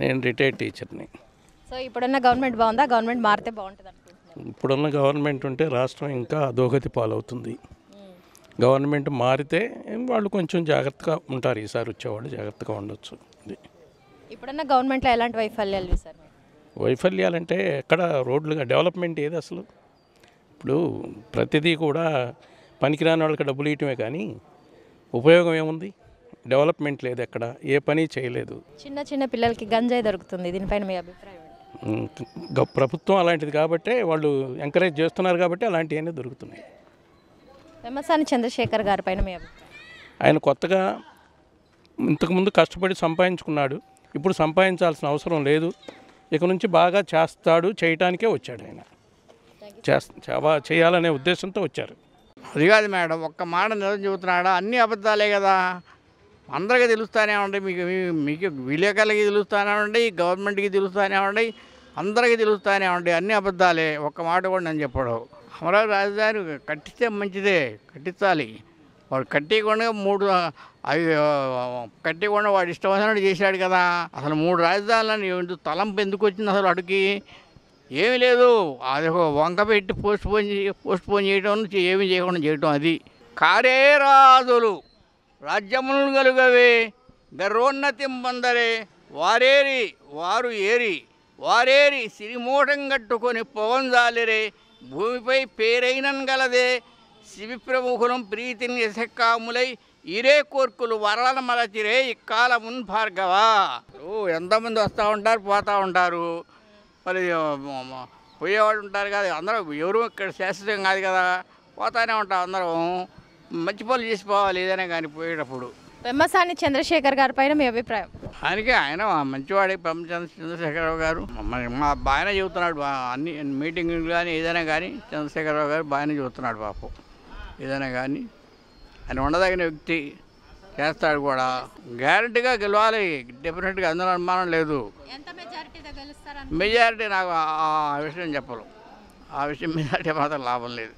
నేను రిటైర్డ్ టీచర్ని. సో ఇప్పుడున్న గవర్నమెంట్ బాగుందా? గవర్నమెంట్ మారితే బాగుంటుంది అనుకుంటున్నాను. ఇప్పుడున్న గవర్నమెంట్ ఉంటే రాష్ట్రం ఇంకా అధోగతి పాలవుతుంది. గవర్నమెంట్ మారితే వాళ్ళు కొంచెం జాగ్రత్తగా ఉంటారు. ఈసారి వచ్చేవాళ్ళు జాగ్రత్తగా ఉండొచ్చు. ఇప్పుడున్న గవర్నమెంట్లో ఎలాంటి వైఫల్యాలు చూసారు? వైఫల్యాలంటే ఎక్కడ రోడ్లుగా డెవలప్మెంట్ ఏది అసలు? ఇప్పుడు ప్రతిదీ కూడా పనికిరాని వాళ్ళకి డబ్బులు ఇవ్వటమే కానీ ఉపయోగం ఏముంది? డెవలప్మెంట్ లేదు, ఎక్కడ ఏ పని చేయలేదు. చిన్న చిన్న పిల్లలకి గంజాయి దొరుకుతుంది, దీనిపైన మీ అభిప్రాయం? ప్రభుత్వం అలాంటిది కాబట్టే వాళ్ళు ఎంకరేజ్ చేస్తున్నారు కాబట్టి అలాంటివన్నీ దొరుకుతున్నాయి. పెమ్మసాని చంద్రశేఖర్ గారి పైన మీ అభిప్రాయం? ఆయన కొత్తగా ఇంతకుముందు కష్టపడి సంపాదించుకున్నాడు, ఇప్పుడు సంపాదించాల్సిన అవసరం లేదు. ఇక నుంచి బాగా చేస్తాడు, చేయటానికే వచ్చాడు. ఆయన చేయాలనే ఉద్దేశంతో వచ్చారు. అది కాదు మేడం, ఒక్క మాట నిజం చెబుతున్నాడా? అన్నీ అబద్ధాలే కదా, అందరికీ తెలుస్తానే ఉండి, మీకు విలేకరులకి తెలుస్తానే ఉండి, గవర్నమెంట్కి తెలుస్తానే ఉండి, అందరికీ తెలుస్తానే ఉండి, అన్నీ అబద్ధాలే. ఒక్క మాట కూడా నేను చెప్పడు. అమరావతి రాజధాని కట్టిస్తే మంచిదే, కట్టించాలి. వాడు కట్టకుండా కట్టకుండా వాడు ఇష్టమైనట్టు చేశాడు కదా. అసలు 3 రాజధానులను తలంపు ఎందుకు వచ్చింది అసలు? అడిగి ఏమీ లేదు, అది ఒక వంక పెట్టి పోస్ట్ పోన్ చేయడం, ఏమీ చేయకుండా చేయటం. అది కారే రాజులు రాజ్యములు కలుగవే గర్వోన్నతిం పొందరే వారు వారేరి సిరిమూటం కట్టుకొని పొగంజాలిరే భూమిపై పేరైనం గలదే శివి ప్రముఖులం ప్రీతిని యశక్కాములై ఇరే కోర్కులు వరల మలచిరే ఇక్కాలమున్ భార్గవా. ఎంతమంది వస్తూ ఉంటారు, పోతూ ఉంటారు, మరి పోయేవాడు ఉంటారు కదా. అందరూ ఎవరు ఇక్కడ శాశ్వతం కాదు కదా, పోతానే ఉంటాం. అందరం మంచి పనులు చేసిపోవాలి ఏదైనా కానీ పోయేటప్పుడు. పెమ్మసాని చంద్రశేఖర్ గారి పైన మీ అభిప్రాయం? ఆయన మంచివాడే, చంద్రశేఖరరావు గారు. మా బాగానే చెబుతున్నాడు, అన్ని మీటింగ్లు కానీ ఏదైనా కానీ చంద్రశేఖరరావు గారు బాగానే చెబుతున్నాడు. పాపం ఏదైనా కానీ ఆయన ఉండదగిన వ్యక్తి, చేస్తాడు కూడా. గ్యారంటీగా గెలవాలి, డెఫినెట్గా, అందులో అనుమానం లేదు. మెజారిటీ నాకు ఆ విషయం చెప్పరు, ఆ విషయం మెజారిటీ మాత్రం లాభం లేదు.